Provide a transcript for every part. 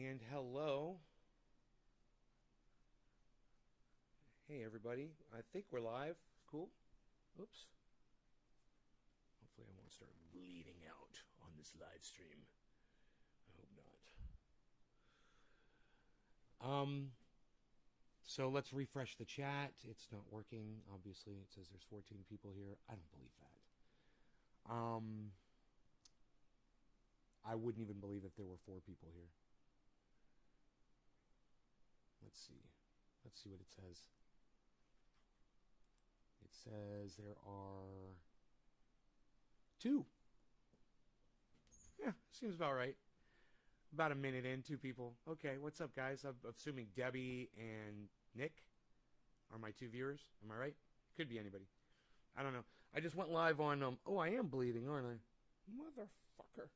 And hello. Hey, everybody. I think we're live. Cool. Oops. Hopefully I won't start bleeding out on this live stream. I hope not. So let's refresh the chat. It's not working. Obviously, it says there's 14 people here. I don't believe that. I wouldn't even believe if there were 4 people here. Let's see. Let's see what it says. It says there are 2. Yeah, seems about right. About a minute in, 2 people. Okay, what's up, guys? I'm assuming Debbie and Nick are my 2 viewers. Am I right? Could be anybody. I don't know. I just went live on, oh, I am bleeding, aren't I? Motherfucker.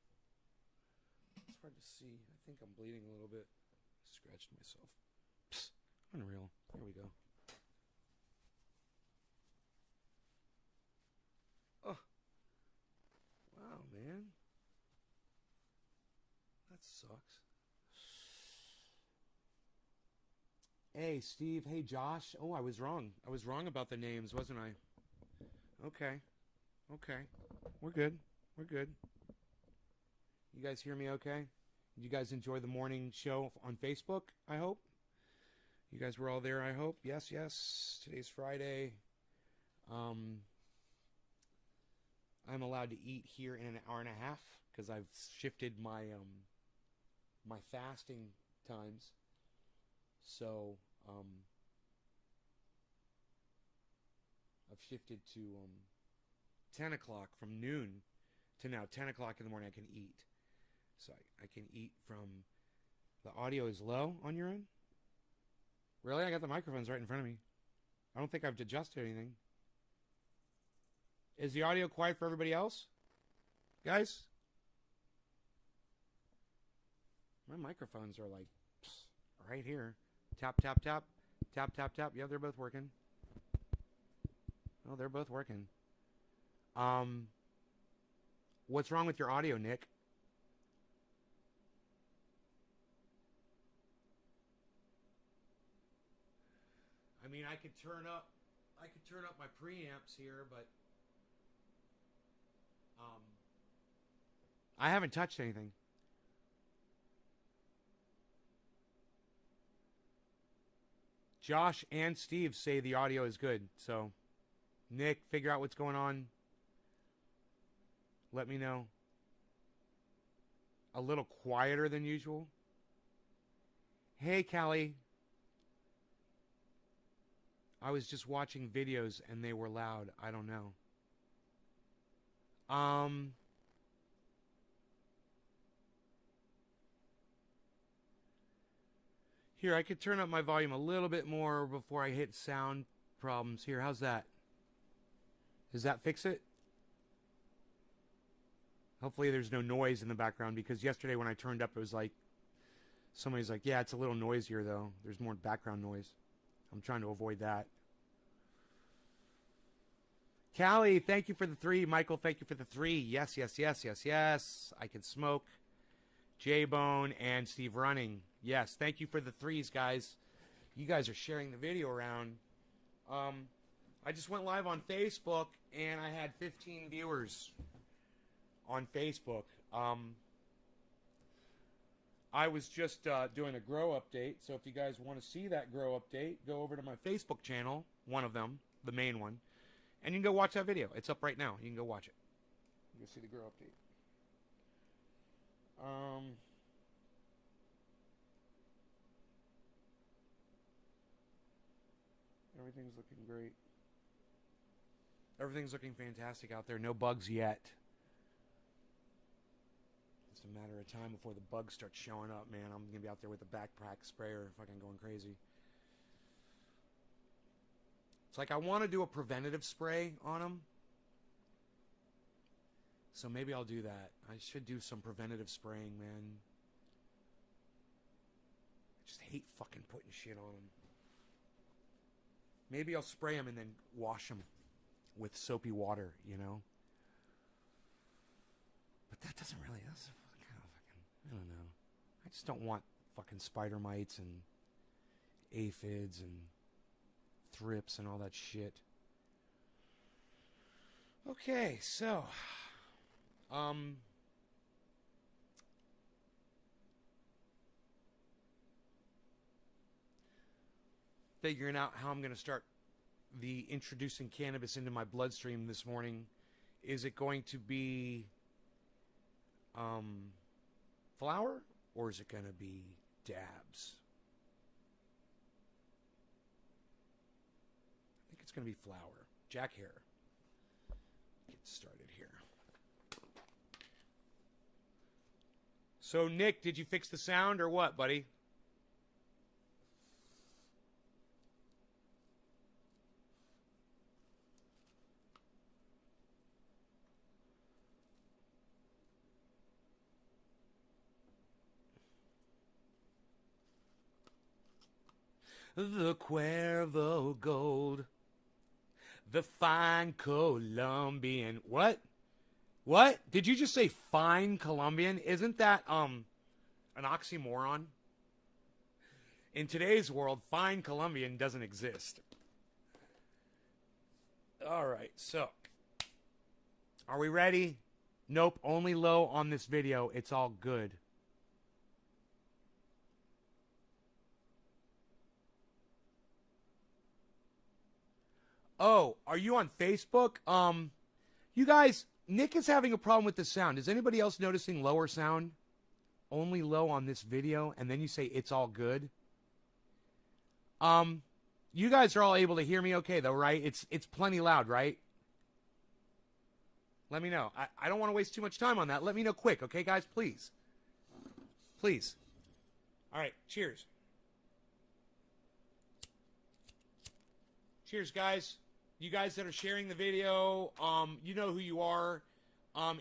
It's hard to see. I think I'm bleeding a little bit. Scratched myself. Psst. Unreal. There we go. Oh. Wow, man. That sucks. Hey, Steve. Hey, Josh. Oh, I was wrong. I was wrong about the names, wasn't I? Okay. Okay. We're good. We're good. You guys hear me okay? Did you guys enjoy the morning show on Facebook, I hope? You guys were all there, I hope? Yes, yes. Today's Friday. I'm allowed to eat here in an hour and a half because I've shifted my my fasting times. So I've shifted to 10 o'clock from noon to now 10 o'clock in the morning I can eat. So I can eat from... The audio is low on your end? Really? I got the microphones right in front of me. I don't think I've adjusted anything. Is the audio quiet for everybody else? Guys? My microphones are like right here. Tap, tap, tap. Tap, tap, tap. Yeah, they're both working. Oh, they're both working. What's wrong with your audio, Nick? I mean, I could turn up my preamps here, but I haven't touched anything. Josh and Steve say the audio is good, so Nick, figure out what's going on. Let me know. A little quieter than usual. Hey, Callie. I was just watching videos and they were loud. I don't know. Here, I could turn up my volume a little bit more before I hit sound problems. Here, how's that? Does that fix it? Hopefully there's no noise in the background, because yesterday when I turned up, it was like, somebody's like, yeah, it's a little noisier though. There's more background noise. I'm trying to avoid that. Callie, thank you for the 3. Michael, thank you for the 3. Yes, yes, yes, yes, yes. I can smoke. J-Bone and Steve Running. Yes, thank you for the 3s, guys. You guys are sharing the video around. I just went live on Facebook, and I had 15 viewers on Facebook. I was just doing a grow update, so if you guys want to see that grow update, go over to my Facebook channel, one of them, the main one, and you can go watch that video. It's up right now. You can go watch it. You can see the grow update. Everything's looking great. Everything's looking fantastic out there. No bugs yet. It's a matter of time before the bugs start showing up, man. I'm going to be out there with a backpack sprayer fucking going crazy. It's like I want to do a preventative spray on them. So maybe I'll do that. I should do some preventative spraying, man. I just hate fucking putting shit on them. Maybe I'll spray them and then wash them with soapy water, you know? But that doesn't really... That's kind of fucking... I don't know. I just don't want fucking spider mites and aphids and thrips and all that shit. Okay, so figuring out how I'm going to start the introducing cannabis into my bloodstream this morning. Is it going to be flower, or is it going to be dabs? I think it's going to be flower. Jack Hare. Get started here. So, Nick, did you fix the sound or what, buddy? The Cuervo Gold, the fine Colombian. What? What? Did you just say fine Colombian? Isn't that an oxymoron? In today's world, fine Colombian doesn't exist. All right, so are we ready? Nope, only low on this video. It's all good. Oh, are you on Facebook? You guys, Nick is having a problem with the sound. Is anybody else noticing lower sound? Only low on this video, and then you say it's all good. You guys are all able to hear me okay though, right? It's plenty loud, right? Let me know. I don't want to waste too much time on that. Let me know quick, okay, guys? Please. Please. All right, cheers. Cheers, guys. You guys that are sharing the video, you know who you are.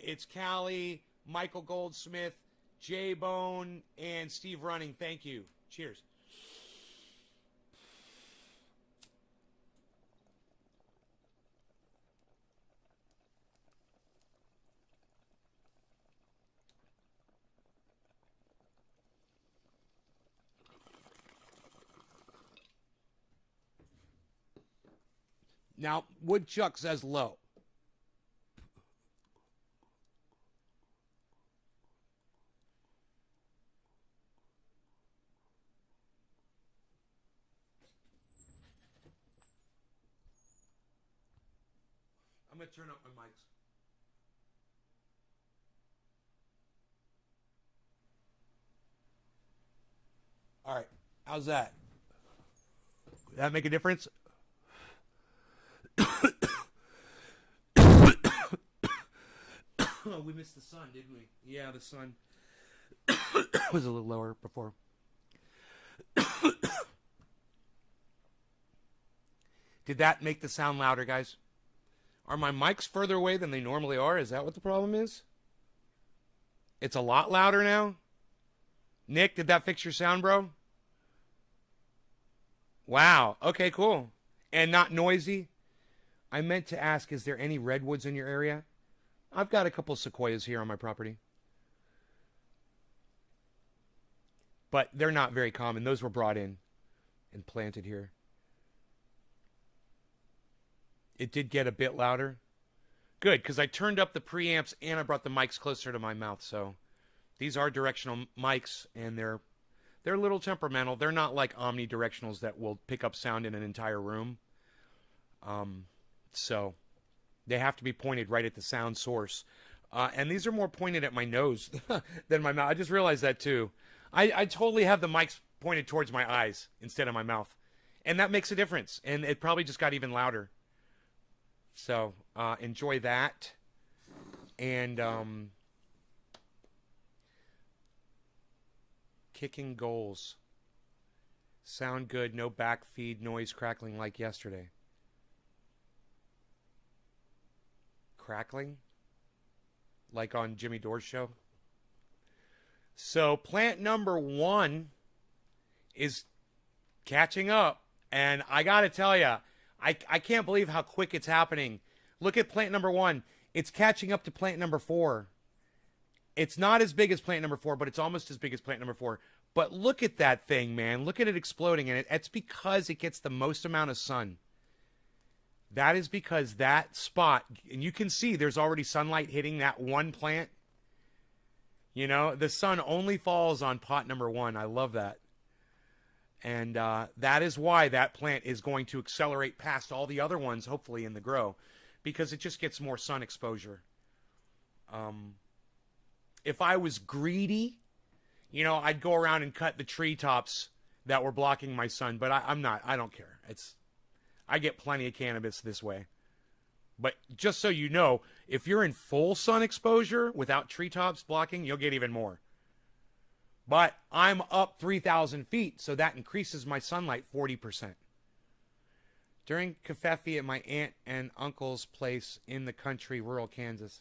It's Callie, Michael Goldsmith, J-Bone, and Steve Running. Thank you. Cheers. Now, Woodchuck says low. I'm going to turn up my mics. All right. How's that? Did that make a difference? Oh, we missed the sun, didn't we? Yeah, the sun was a little lower before. Did that make the sound louder, guys? Are my mics further away than they normally are? Is that what the problem is? It's a lot louder now? Nick, did that fix your sound, bro? Wow. Okay, cool. And not noisy? I meant to ask, is there any redwoods in your area? I've got a couple of sequoias here on my property. But they're not very common. Those were brought in and planted here. It did get a bit louder. Good, because I turned up the preamps and I brought the mics closer to my mouth. So these are directional mics, and they're a little temperamental. They're not like omnidirectionals that will pick up sound in an entire room. So they have to be pointed right at the sound source. And these are more pointed at my nose than my mouth. I just realized that too. I totally have the mics pointed towards my eyes instead of my mouth. And that makes a difference. And it probably just got even louder. So enjoy that. And kicking goals. Sound good. No backfeed noise crackling like yesterday. Crackling? Like on Jimmy Dore's show? So plant number 1 is catching up. And I got to tell you, I can't believe how quick it's happening. Look at plant number 1. It's catching up to plant number 4. It's not as big as plant number 4, but it's almost as big as plant number 4. But look at that thing, man. Look at it exploding. And it's because it gets the most amount of sun. That is because that spot, and you can see there's already sunlight hitting that one plant. You know, the sun only falls on pot number 1. I love that. And that is why that plant is going to accelerate past all the other ones, hopefully, in the grow. Because it just gets more sun exposure. If I was greedy, you know, I'd go around and cut the treetops that were blocking my sun. But I'm not. I don't care. I get plenty of cannabis this way. But just so you know, if you're in full sun exposure without treetops blocking, you'll get even more. But I'm up 3,000 feet, so that increases my sunlight 40%. During Covfefe at my aunt and uncle's place in the country, rural Kansas.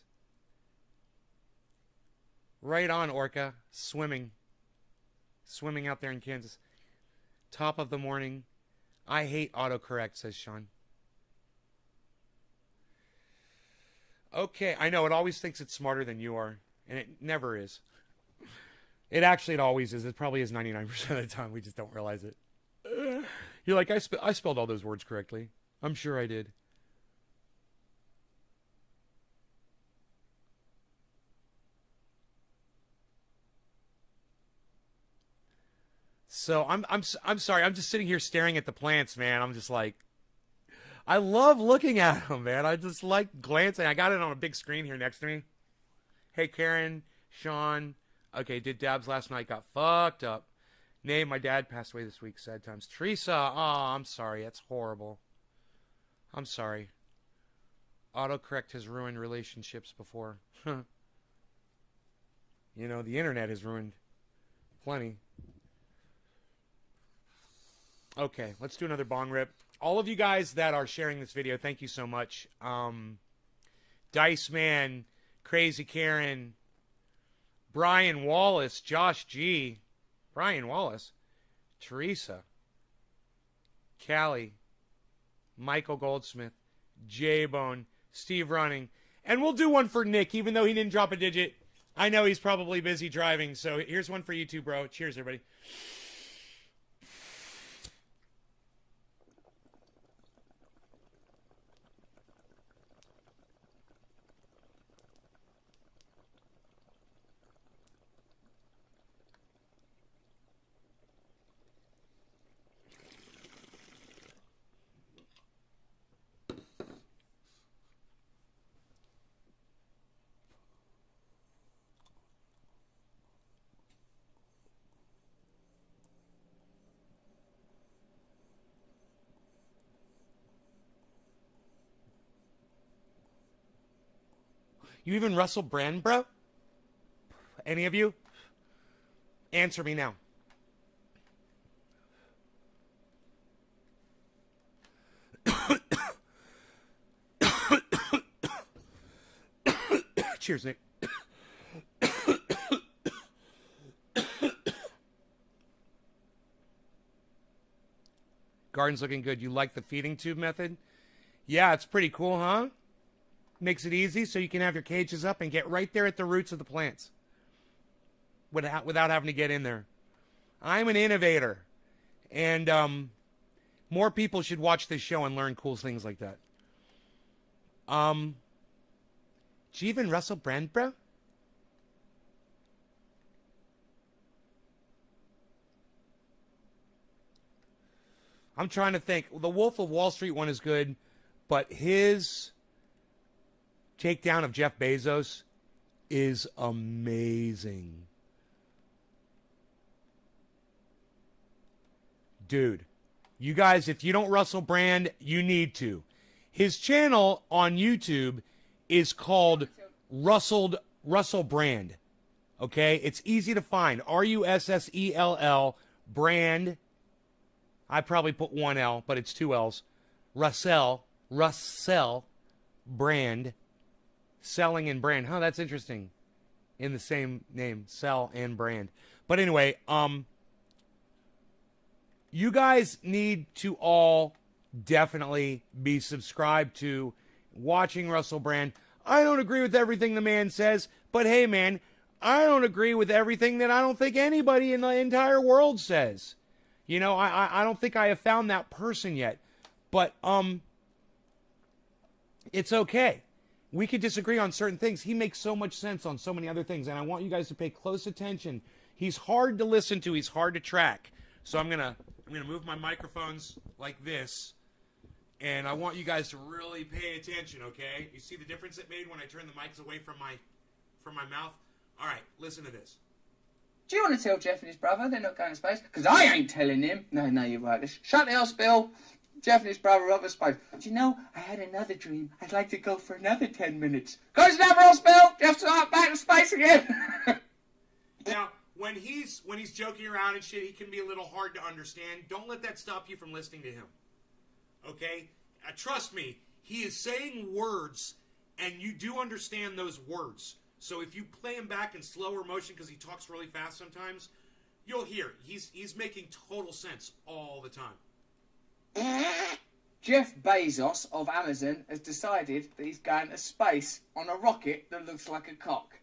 Right on, Orca. Swimming. Swimming out there in Kansas. Top of the morning. I hate autocorrect, says Sean. Okay, I know. It always thinks it's smarter than you are. And it never is. It always is. It probably is 99% of the time. We just don't realize it. You're like, I spelled all those words correctly. I'm sure I did. So I'm sorry. I'm just sitting here staring at the plants, man. I'm just like, I love looking at them, man. I just like glancing. I got it on a big screen here next to me. Hey, Karen, Sean. Okay, did dabs last night. Got fucked up. Name, my dad passed away this week. Sad times. Teresa. Oh, I'm sorry. That's horrible. I'm sorry. Autocorrect has ruined relationships before. You know, the internet has ruined plenty. Okay, let's do another bong rip. All of you guys that are sharing this video, thank you so much. Dice Man, Crazy Karen, Brian Wallace, Josh G, Brian Wallace, Teresa, Callie, Michael Goldsmith, J-Bone, Steve Running, and we'll do one for Nick, even though he didn't drop a digit. I know he's probably busy driving, so here's one for you too, bro. Cheers, everybody. You even Russell Brand, bro? Any of you? Answer me now. Cheers, Nick. Garden's looking good. You like the feeding tube method? Yeah, it's pretty cool, huh? Makes it easy so you can have your cages up and get right there at the roots of the plants without having to get in there. I'm an innovator, and more people should watch this show and learn cool things like that. Do you even Russell Brand, bro? I'm trying to think. The Wolf of Wall Street one is good, but his takedown of Jeff Bezos is amazing. Dude, you guys, if you don't Russell Brand, you need to. His channel on YouTube is called Russell Brand. Okay? It's easy to find. Russell Brand. I probably put one L, but it's two L's. Russell Brand. Selling and brand. Huh, that's interesting. In the same name, sell and brand. But anyway, you guys need to all definitely be subscribed to watching Russell Brand. I don't agree with everything the man says, but hey, man, I don't agree with everything that I don't think anybody in the entire world says. You know, I don't think I have found that person yet. But it's okay. We could disagree on certain things. He makes so much sense on so many other things, and I want you guys to pay close attention. He's hard to listen to. He's hard to track. So I'm gonna move my microphones like this, and I want you guys to really pay attention. Okay? You see the difference it made when I turned the mics away from my mouth? All right, listen to this. Do you want to tell Jeff and his brother they're not going to space? Because I ain't telling him. No, you're right. Shut the house, Bill. Jeff and his brother are off to space. Do you know, I had another dream. I'd like to go for another 10 minutes. Close the house, Bill. Jeff's back to space again. Now, when he's joking around and shit, he can be a little hard to understand. Don't let that stop you from listening to him. Okay? Trust me, he is saying words, and you do understand those words. So if you play him back in slower motion because he talks really fast sometimes, you'll hear. He's making total sense all the time. Jeff Bezos of Amazon has decided that he's going to space on a rocket that looks like a cock.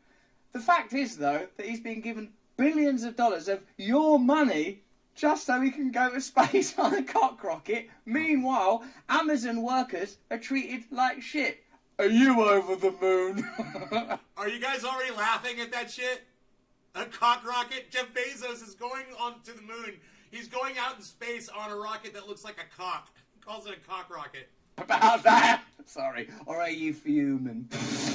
The fact is, though, that he's been given billions of dollars of your money just so he can go to space on a cock rocket. Meanwhile, Amazon workers are treated like shit. Are you over the moon? Are you guys already laughing at that shit? A cock rocket? Jeff Bezos is going on to the moon. He's going out in space on a rocket that looks like a cock. He calls it a cock rocket. About that? Sorry. Or are you fuming?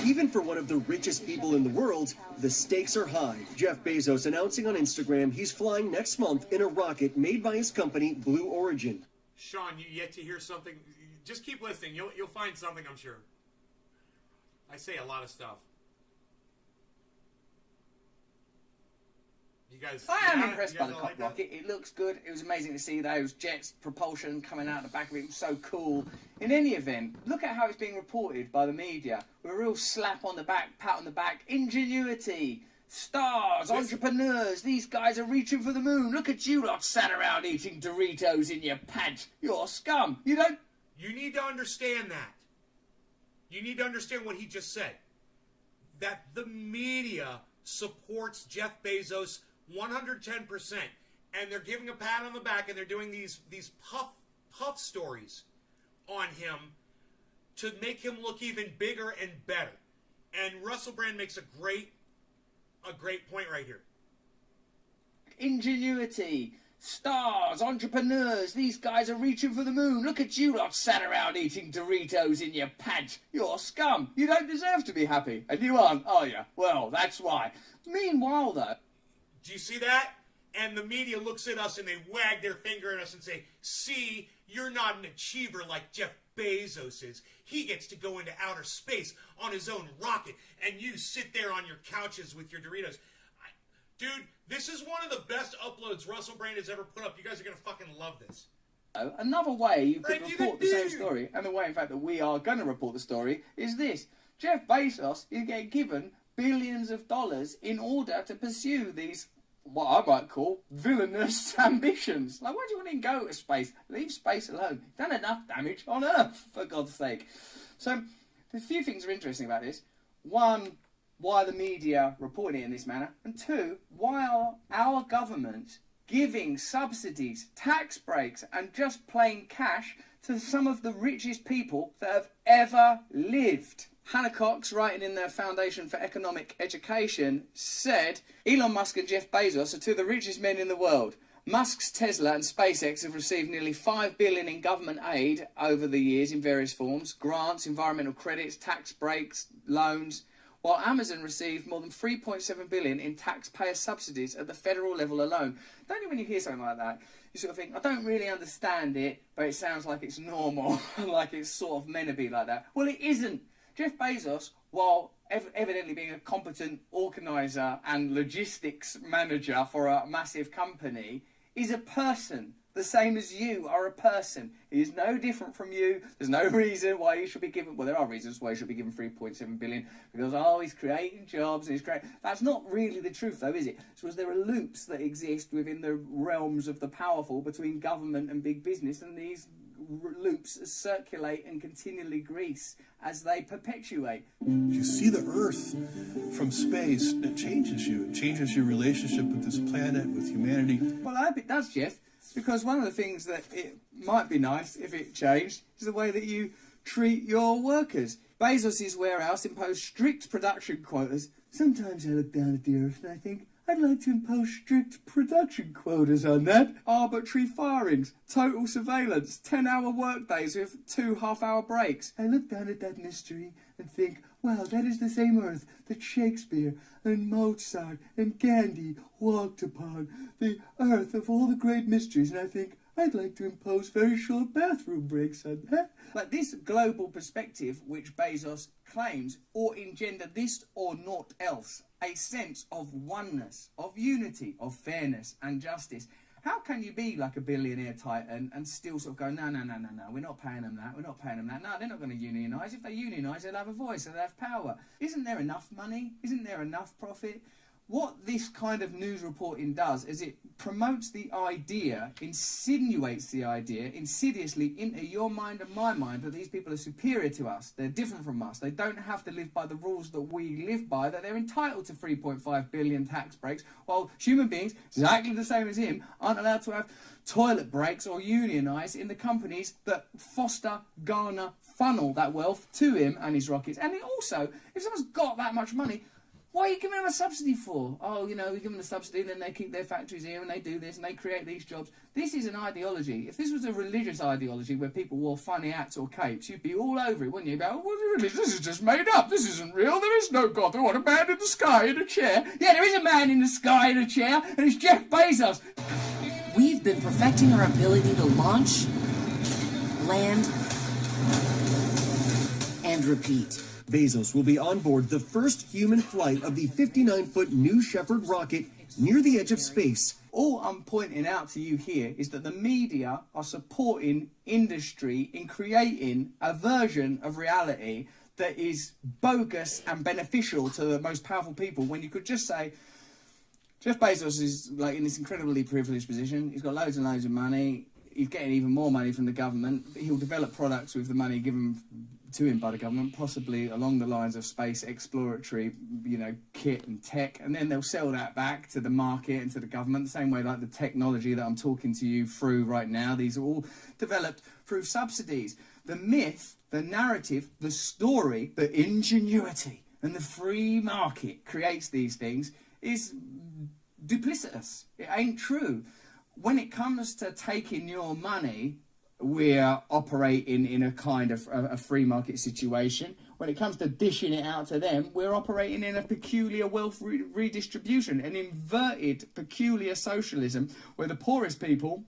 Even for one of the richest people in the world, the stakes are high. Jeff Bezos announcing on Instagram he's flying next month in a rocket made by his company, Blue Origin. Sean, you yet to hear something? Just keep listening. You'll find something, I'm sure. I say a lot of stuff. You guys, I am impressed by the cock rocket. It looks good. It was amazing to see those jets, propulsion coming out the back of it. It was so cool. In any event, look at how it's being reported by the media. With a real slap on the back, pat on the back. Ingenuity, stars, entrepreneurs. These guys are reaching for the moon. Look at you lot sat around eating Doritos in your pants. You're scum. You don't... You need to understand that. You need to understand what he just said. That the media supports Jeff Bezos 110%, and they're giving a pat on the back, and they're doing these puff stories on him to make him look even bigger and better. And Russell Brand makes a great point right here. Ingenuity, stars, entrepreneurs. These guys are reaching for the moon. Look at you lot sat around eating Doritos in your pants. You're scum. You don't deserve to be happy. And you aren't, are you? Well, that's why. Meanwhile, though... Do you see that? And the media looks at us and they wag their finger at us and say, see, you're not an achiever like Jeff Bezos is. He gets to go into outer space on his own rocket, and you sit there on your couches with your Doritos. Dude, this is one of the best uploads Russell Brand has ever put up. You guys are going to fucking love this. Another way you could report the same story, and the way, in fact, that we are going to report the story, is this. Jeff Bezos is getting given billions of dollars in order to pursue these, what I might call, villainous ambitions. Like, why do you want to go to space? Leave space alone. You've done enough damage on Earth, for God's sake. So, a few things are interesting about this. One, why the media reporting it in this manner. And two, why are our government giving subsidies, tax breaks, and just plain cash to some of the richest people that have ever lived? Hannah Cox, writing in the Foundation for Economic Education, said, Elon Musk and Jeff Bezos are two of the richest men in the world. Musk's Tesla and SpaceX have received nearly $5 billion in government aid over the years in various forms, grants, environmental credits, tax breaks, loans, while Amazon received more than $3.7 billion in taxpayer subsidies at the federal level alone. Don't you, when you hear something like that, you sort of think, I don't really understand it, but it sounds like it's normal, like it's sort of meant to be like that. Well, it isn't. Jeff Bezos, while evidently being a competent organiser and logistics manager for a massive company, is a person the same as you are a person. He is no different from you. There's no reason why he should be given, well, there are reasons why he should be given 3.7 billion, because, oh, he's creating jobs, and he's creating... That's not really the truth, though, is it? So there are loops that exist within the realms of the powerful between government and big business, and these loops circulate and continually grease as they perpetuate. You see the Earth from space, it changes you. It changes your relationship with this planet, with humanity. Well, I hope it does, Jeff, because one of the things that it might be nice if it changed is the way that you treat your workers. Bezos' warehouse imposed strict production quotas. Sometimes I look down at the Earth and I think, I'd like to impose strict production quotas on that. Arbitrary firings, total surveillance, 10-hour workdays with 2 half-hour breaks. I look down at that mystery and think, wow, that is the same Earth that Shakespeare and Mozart and Gandhi walked upon. The Earth of all the great mysteries. And I think, I'd like to impose very short bathroom breaks on that. But this global perspective, which Bezos claims, ought engender this or naught else, a sense of oneness, of unity, of fairness and justice. How can you be like a billionaire titan and still sort of go, no, we're not paying them that, we're not paying them that. No, they're not going to unionise. If they unionise, they'll have a voice, they'll have power. Isn't there enough money? Isn't there enough profit? What this kind of news reporting does is it promotes the idea, insinuates the idea insidiously into your mind and my mind that these people are superior to us, they're different from us, they don't have to live by the rules that we live by, that they're entitled to 3.5 billion tax breaks, while human beings, exactly the same as him, aren't allowed to have toilet breaks or unionise in the companies that foster, garner, funnel that wealth to him and his rockets. And also, if someone's got that much money, what are you giving them a subsidy for? Oh, you know, we give them a subsidy and then they keep their factories here and they do this and they create these jobs. This is an ideology. If this was a religious ideology where people wore funny hats or capes, you'd be all over it, wouldn't you? You'd go, oh, this is just made up. This isn't real. There is no God. There was a man in the sky in a chair. Yeah, there is a man in the sky in a chair, and it's Jeff Bezos. We've been perfecting our ability to launch, land, and repeat. Bezos will be on board the first human flight of the 59-foot New Shepard rocket near the edge of space. All I'm pointing out to you here is that the media are supporting industry in creating a version of reality that is bogus and beneficial to the most powerful people, when you could just say, Jeff Bezos is like in this incredibly privileged position. He's got loads and loads of money. He's getting even more money from the government. He'll develop products with the money given to him by the government, possibly along the lines of space exploratory, kit and tech, and then they'll sell that back to the market and to the government, the same way like the technology that I'm talking to you through right now. These are all developed through subsidies. The myth, the narrative, the story, the ingenuity, and the free market creates these things is duplicitous. It ain't true. When it comes to taking your money, we're operating in a kind of a free market situation. When it comes to dishing it out to them, we're operating in a peculiar wealth redistribution, an inverted, peculiar socialism where the poorest people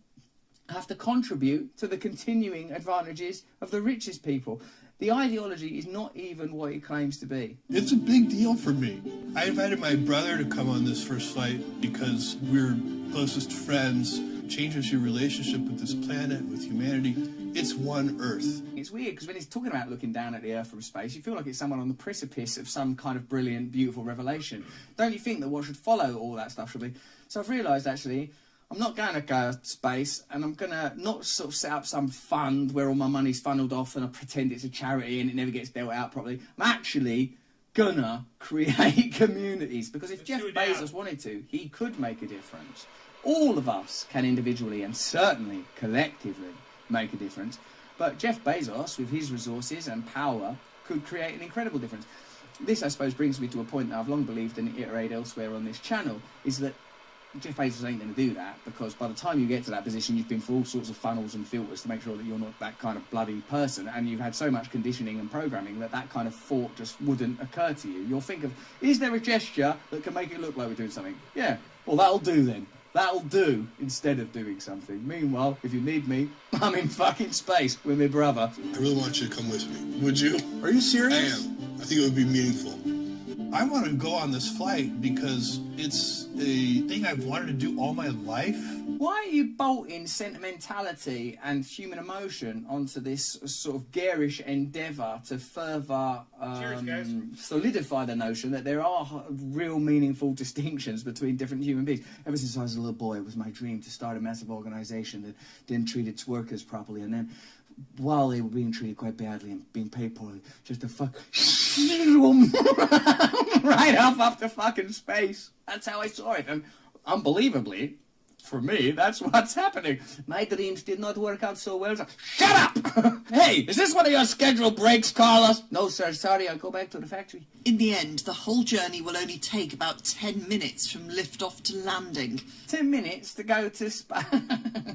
have to contribute to the continuing advantages of the richest people. The ideology is not even what it claims to be. It's a big deal for me. I invited my brother to come on this first flight because we're closest friends. Changes your relationship with this planet, with humanity. It's one Earth. It's weird because when he's talking about looking down at the Earth from space, you feel like it's someone on the precipice of some kind of brilliant, beautiful revelation. Don't you think that what should follow all that stuff should be? So I've realised, actually, I'm not going to go to space, and I'm going to not sort of set up some fund where all my money's funneled off and I pretend it's a charity and it never gets dealt out properly. I'm actually gonna create communities, because if Jeff Bezos wanted to, he could make a difference. All of us can individually and certainly collectively make a difference. But Jeff Bezos, with his resources and power, could create an incredible difference. This, I suppose, brings me to a point that I've long believed and iterate elsewhere on this channel, is that Jeff Bezos ain't going to do that, because by the time you get to that position, you've been through all sorts of funnels and filters to make sure that you're not that kind of bloody person, and you've had so much conditioning and programming that that kind of thought just wouldn't occur to you. You'll think of, is there a gesture that can make it look like we're doing something? Yeah, well, that'll do then. That'll do, instead of doing something. Meanwhile, if you need me, I'm in fucking space with my brother. I really want you to come with me. Would you? Are you serious? I am. I think it would be meaningful. I want to go on this flight because it's a thing I've wanted to do all my life. Why are you bolting sentimentality and human emotion onto this sort of garish endeavour to further Cheers, guys. solidify the notion that there are real meaningful distinctions between different human beings? Ever since I was a little boy, it was my dream to start a massive organisation that didn't treat its workers properly, and then while they were being treated quite badly and being paid poorly, just to fuck right up to fucking space. That's how I saw it, and unbelievably, for me, that's what's happening. My dreams did not work out so well. So shut up! Hey, is this one of your scheduled breaks, Carlos? No, sir, sorry, I'll go back to the factory. In the end, the whole journey will only take about 10 minutes from liftoff to landing. 10 minutes to go to space.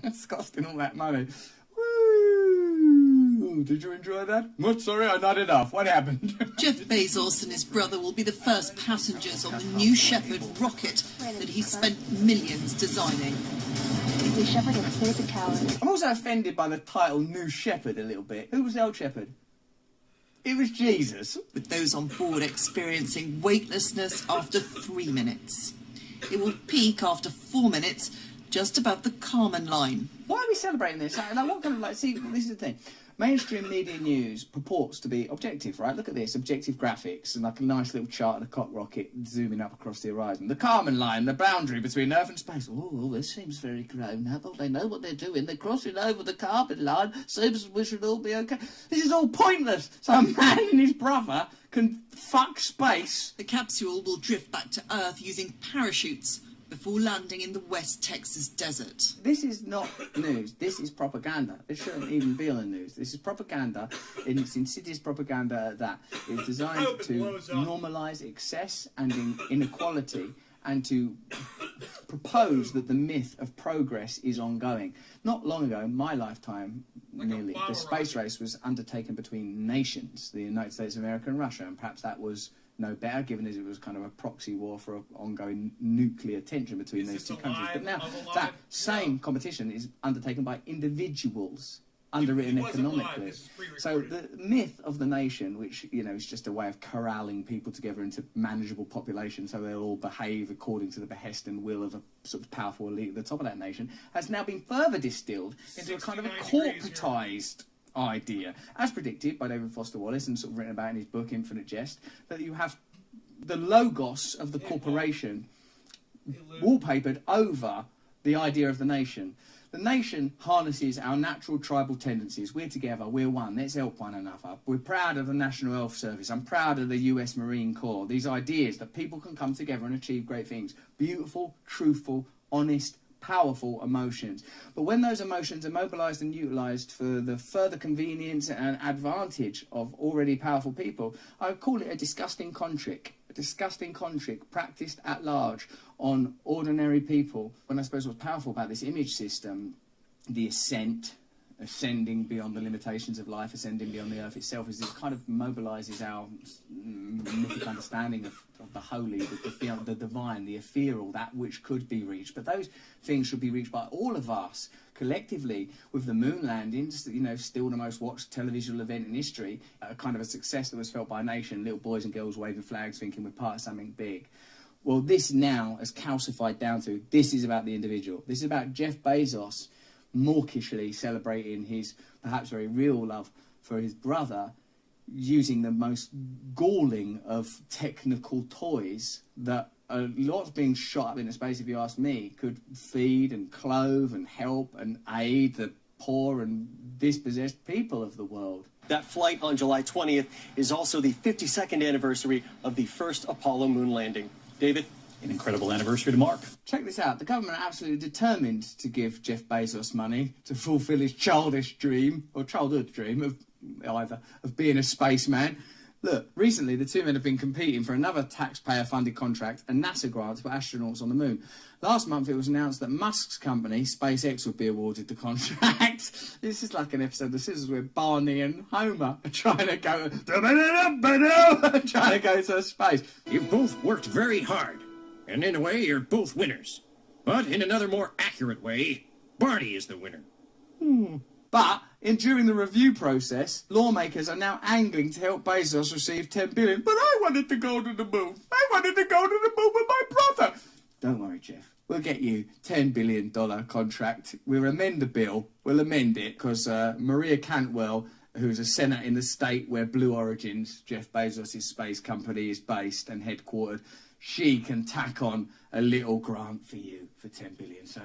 It's costing all that money. Woo! Did you enjoy that? What? Sorry, not enough. What happened? Jeff Bezos and his brother will be the first passengers on the New Shepard rocket that he spent millions designing. New Shepard has cleared the tower. I'm also offended by the title New Shepherd a little bit. Who was the old shepherd? It was Jesus. With those on board experiencing weightlessness after 3 minutes. It will peak after 4 minutes, just above the Kármán line. Why are we celebrating this? Like, what kind of, like, see, this is the thing. Mainstream media news purports to be objective, right? Look at this, objective graphics, and like a nice little chart of the cock rocket zooming up across the horizon. The Kármán line, the boundary between Earth and space. Oh, this seems very grown up. Oh, they know what they're doing. They're crossing over the Kármán line. Seems we should all be okay. This is all pointless. Some man and his brother can fuck space. The capsule will drift back to Earth using parachutes before landing in the West Texas desert. This is not news. This is propaganda. This shouldn't even be on the news. This is propaganda, and it's insidious propaganda at that. It's designed to normalise excess and inequality, and to propose that the myth of progress is ongoing. Not long ago, my lifetime, nearly, the space race was undertaken between nations, the United States of America and Russia, and perhaps that was no better, given as it was kind of a proxy war for ongoing nuclear tension between those two countries. But now that same competition is undertaken by individuals, underwritten economically. So the myth of the nation, which, you know, is just a way of corralling people together into manageable populations so they'll all behave according to the behest and will of a sort of powerful elite at the top of that nation, has now been further distilled into a kind of a corporatised idea, as predicted by David Foster Wallace and sort of written about in his book Infinite Jest, that you have the logos of the corporation wallpapered over the idea of the nation. The nation harnesses our natural tribal tendencies. We're together, we're one, let's help one another. We're proud of the National Health Service, I'm proud of the US Marine Corps. These ideas that people can come together and achieve great things. Beautiful, truthful, honest, powerful emotions. But when those emotions are mobilised and utilised for the further convenience and advantage of already powerful people, I would call it a disgusting contrick. A disgusting contrick practised at large on ordinary people. When I suppose what's powerful about this image system, the ascending beyond the limitations of life, ascending beyond the earth itself, is it kind of mobilises our mythic understanding of the holy, the divine, the ethereal, that which could be reached. But those things should be reached by all of us collectively, with the moon landings, you know, still the most watched television event in history, a kind of a success that was felt by a nation, little boys and girls waving flags thinking we're part of something big. Well, this now has calcified down to, this is about the individual. This is about Jeff Bezos mawkishly celebrating his perhaps very real love for his brother, using the most galling of technical toys that a lot's being shot up into space, if you ask me, could feed and clothe and help and aid the poor and dispossessed people of the world. That flight on July 20th is also the 52nd anniversary of the first Apollo moon landing. David? An incredible anniversary to mark. Check this out. The government are absolutely determined to give Jeff Bezos money to fulfil his childish dream, or childhood dream, of either of being a spaceman. Look, recently the two men have been competing for another taxpayer-funded contract, a NASA grant for astronauts on the moon. Last month it was announced that Musk's company, SpaceX, would be awarded the contract. This is like an episode of The Simpsons where Barney and Homer are trying to go to space. You've both worked very hard, and in a way you're both winners. But in another more accurate way, Barney is the winner. But during the review process, lawmakers are now angling to help Bezos receive $10 billion. But I wanted to go to the moon. I wanted to go to the moon with my brother. Don't worry, Jeff. We'll get you $10 billion contract. We'll amend the bill. We'll amend it because Maria Cantwell, who's a senator in the state where Blue Origin's, Jeff Bezos' space company, is based and headquartered, she can tack on a little grant for you for $10 billion. So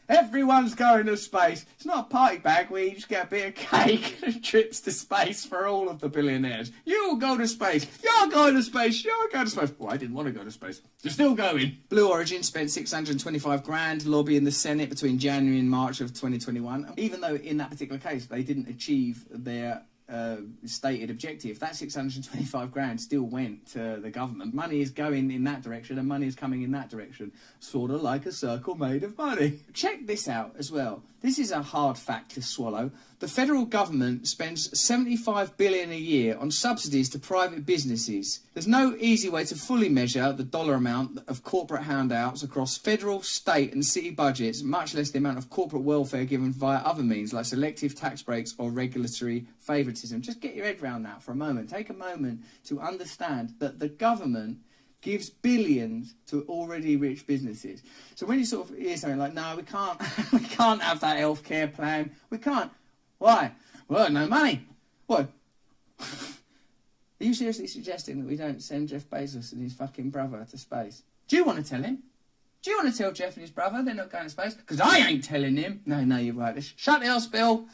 everyone's going to space. It's not a party bag where you just get a bit of cake and trips to space for all of the billionaires. You'll go to space. You're going to space. You're going to space. Well, I didn't want to go to space. You're still going. Blue Origin spent $625,000 lobbying the Senate between January and March of 2021. Even though in that particular case they didn't achieve their stated objective, that $625,000 still went to the government. Money is going in that direction and money is coming in that direction, sort of like a circle made of money. Check this out as well. This is a hard fact to swallow. The federal government spends $75 billion a year on subsidies to private businesses. There's no easy way to fully measure the dollar amount of corporate handouts across federal, state and city budgets, much less the amount of corporate welfare given via other means like selective tax breaks or regulatory favouritism. Just get your head around that for a moment. Take a moment to understand that the government gives billions to already rich businesses. So when you sort of hear something like, no, we can't have that healthcare plan. We can't. Why? Well, no money. What? Are you seriously suggesting that we don't send Jeff Bezos and his fucking brother to space? Do you want to tell him? Do you want to tell Jeff and his brother they're not going to space? Because I ain't telling him. No, you're right. Shut the house, Bill.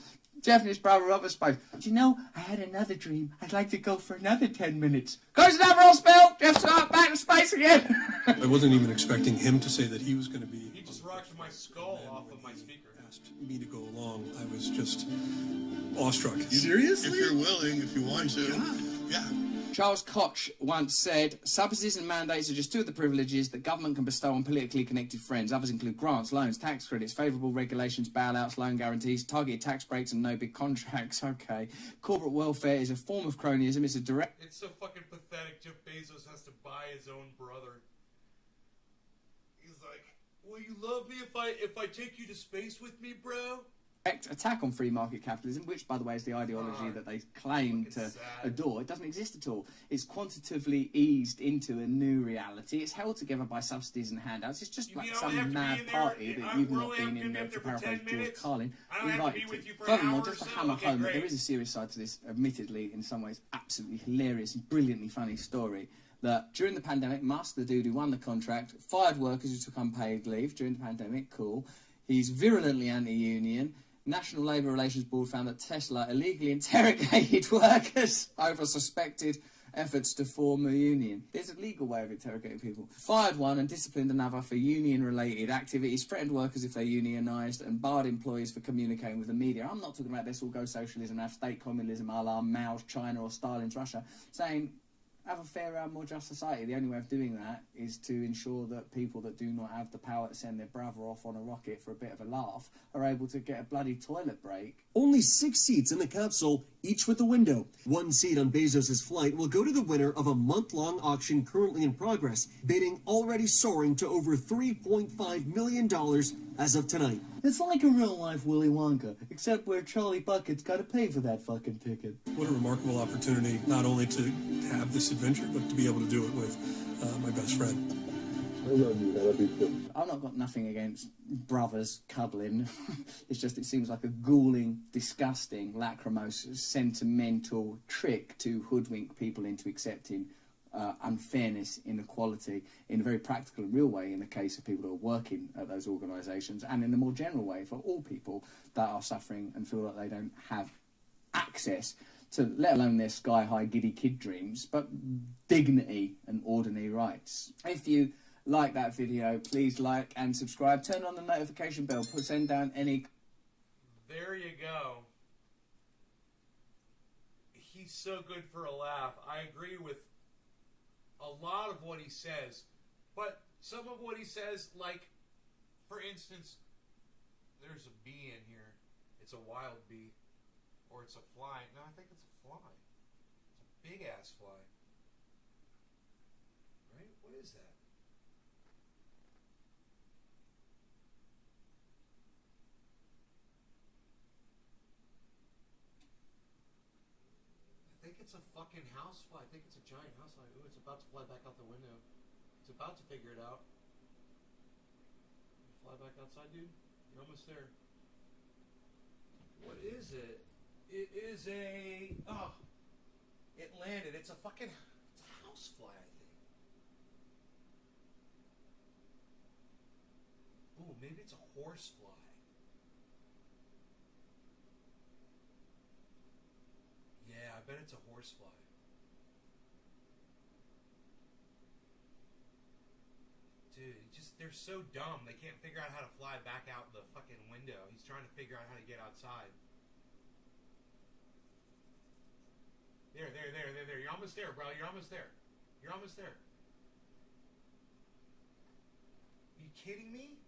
Jeff and his brother are off to space. Do you know, I had another dream. I'd like to go for another 10 minutes. Goes another old spell. Jeff's back to space again. I wasn't even expecting him to say that he was going to be. He just rocked my skull off of my speaker. Asked me to go along. I was just awestruck. Seriously? If you're willing, if you want to. Yeah. Charles Koch once said, subsidies and mandates are just two of the privileges that government can bestow on politically connected friends. Others include grants, loans, tax credits, favourable regulations, bailouts, loan guarantees, targeted tax breaks and no big contracts. Okay. Corporate welfare is a form of cronyism. It's a direct... It's so fucking pathetic Jeff Bezos has to buy his own brother. He's like, will you love me if I take you to space with me, bro? Attack on free market capitalism, which, by the way, is the ideology that they claim to adore. It doesn't exist at all. It's quantitatively eased into a new reality. It's held together by subsidies and handouts. It's just like some mad party that you've not been in there, to paraphrase George Carlin, invited to. Furthermore, just to hammer home that there is a serious side to this, admittedly, in some ways, absolutely hilarious and brilliantly funny story, that during the pandemic, Musk, the dude who won the contract, fired workers who took unpaid leave during the pandemic. Cool. He's virulently anti-union. National Labour Relations Board found that Tesla illegally interrogated workers over suspected efforts to form a union. There's a legal way of interrogating people. Fired one and disciplined another for union-related activities, threatened workers if they unionised, and barred employees for communicating with the media. I'm not talking about this all go socialism, have state communism a la Mao's China or Stalin's Russia, saying have a fairer, more just society. The only way of doing that is to ensure that people that do not have the power to send their brother off on a rocket for a bit of a laugh are able to get a bloody toilet break. Only 6 seats in the capsule, each with a window. 1 seat on Bezos' flight will go to the winner of a month-long auction currently in progress, bidding already soaring to over $3.5 million as of tonight. It's like a real-life Willy Wonka, except where Charlie Bucket's got to pay for that fucking ticket. What a remarkable opportunity, not only to have this adventure, but to be able to do it with my best friend. I love you. I love you too. I've not got nothing against brothers cuddling. It's just, it seems like a galling, disgusting, lachrymose, sentimental trick to hoodwink people into accepting unfairness, inequality in a very practical and real way in the case of people who are working at those organisations, and in a more general way for all people that are suffering and feel that they don't have access to, let alone their sky-high giddy kid dreams, but dignity and ordinary rights. If you like that video, please like and subscribe. Turn on the notification bell. Send down any... There you go. He's so good for a laugh. I agree with a lot of what he says, but some of what he says, like, for instance, there's a bee in here. It's a wild bee. Or it's a fly. No, I think it's a fly. It's a big-ass fly. Right? What is that? it's a fucking housefly. I think it's a giant housefly. Ooh, it's about to fly back out the window. It's about to figure it out. Fly back outside, dude. You're almost there. What is it? It is a... Oh. It landed. It's a fucking... It's a housefly, I think. Ooh, maybe it's a horsefly. Yeah, I bet it's a horsefly. Dude, they're so dumb. They can't figure out how to fly back out the fucking window. He's trying to figure out how to get outside. There. You're almost there, bro. You're almost there. You're almost there. Are you kidding me?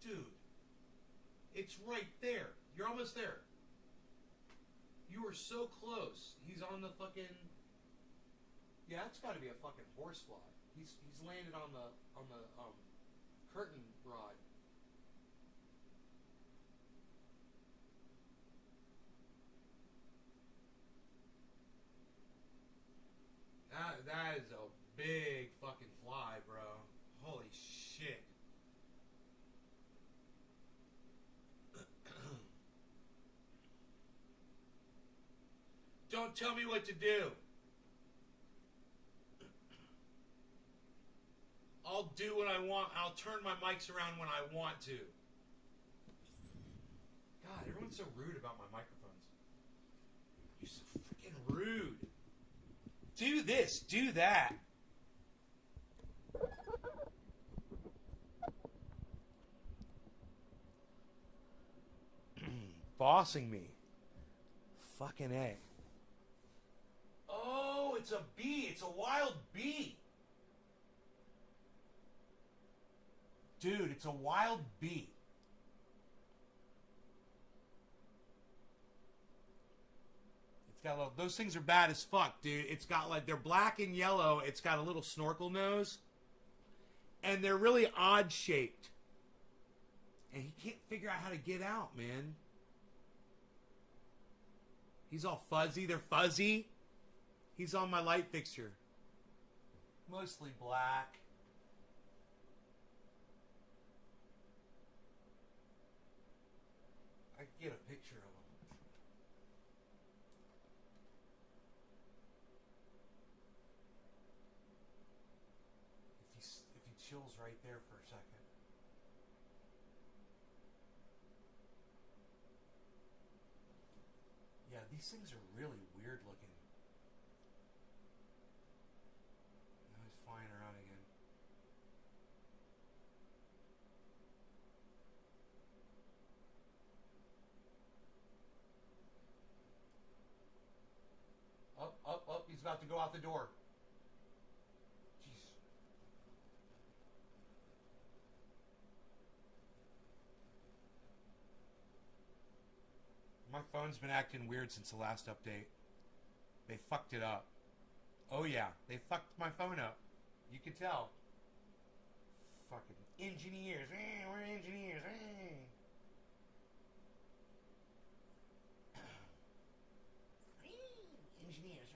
Dude. It's right there. You're almost there. You were so close. He's on the fucking... Yeah, that's got to be a fucking horsefly. He's landed on the curtain rod. That is a big fucking fly, bro. Holy shit. Don't tell me what to do. I'll do what I want. I'll turn my mics around when I want to. God, everyone's so rude about my microphones. You're so freaking rude. Do this, do that. Bossing me. Fucking A. Oh, it's a bee. It's a wild bee. Dude, it's a wild bee. It's got a little... Those things are bad as fuck, dude. It's got like... They're black and yellow. It's got a little snorkel nose. And they're really odd shaped. And he can't figure out how to get out, man. He's all fuzzy. They're fuzzy. He's on my light fixture. Mostly black. I can get a picture of him. If he chills right there for a second. Yeah, these things are really weird looking. Now he's flying around again. Up, he's about to go out the door. Jeez. My phone's been acting weird since the last update. They fucked it up. Oh yeah, they fucked my phone up. You can tell. Fucking engineers. We're engineers. Engineers.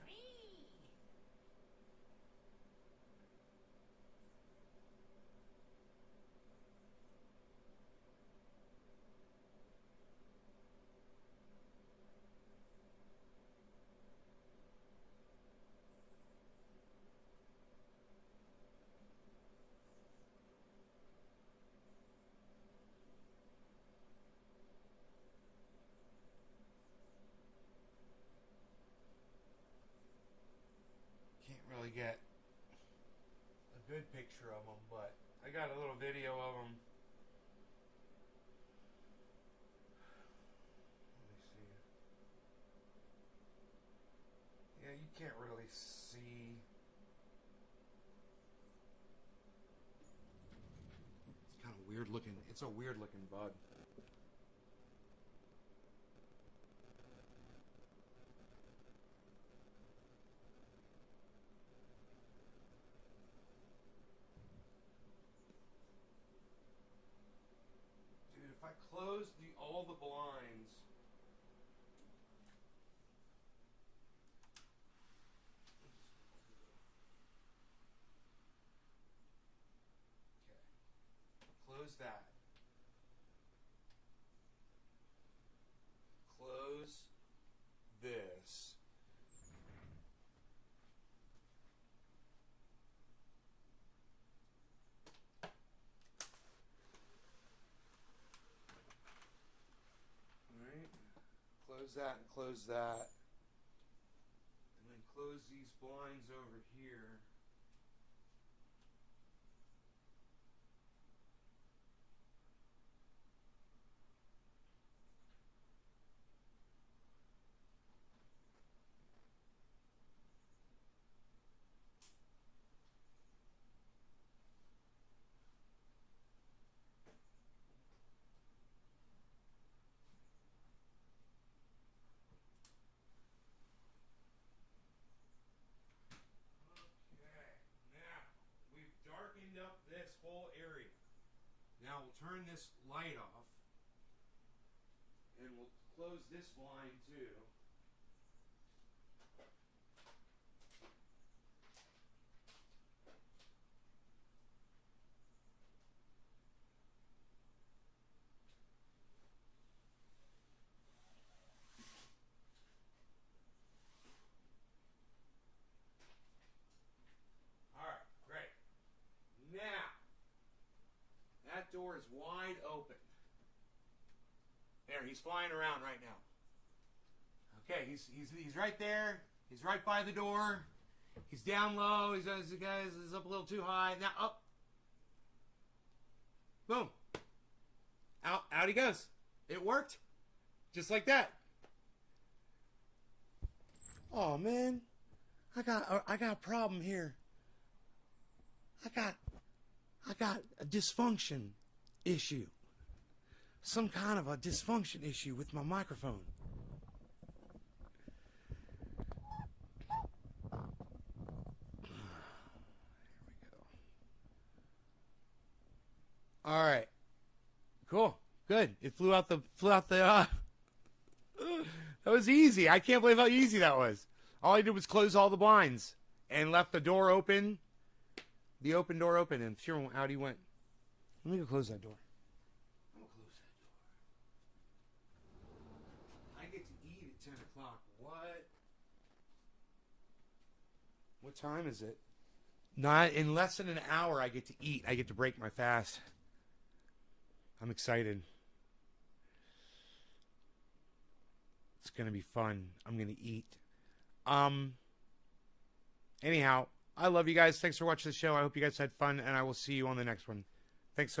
Really get a good picture of them, but I got a little video of them. Let me see. Yeah, you can't really see. It's kind of weird looking. It's a weird looking bud. close all the blinds. Okay. Close that. Close this. Alright. Close that and close that. And then close these blinds over here. Up this whole area. Now we'll turn this light off and we'll close this blind too. That door is wide open. There, he's flying around right now. Okay, he's right there. He's right by the door. He's down low. He's up a little too high. Now up. Boom. Out he goes. It worked. Just like that. Oh man. I got a problem here. I got a dysfunction issue. Some kind of a dysfunction issue with my microphone. Here we go. All right. Cool. Good. It flew out the that was easy. I can't believe how easy that was. All I did was close all the blinds and left the door open. The open door open, and sure, out he went. Let me go close that door. I'm going to close that door. I get to eat at 10 o'clock. What? What time is it? Not in less than an hour, I get to eat. I get to break my fast. I'm excited. It's going to be fun. I'm going to eat. Anyhow, I love you guys. Thanks for watching the show. I hope you guys had fun, and I will see you on the next one. Thanks so much.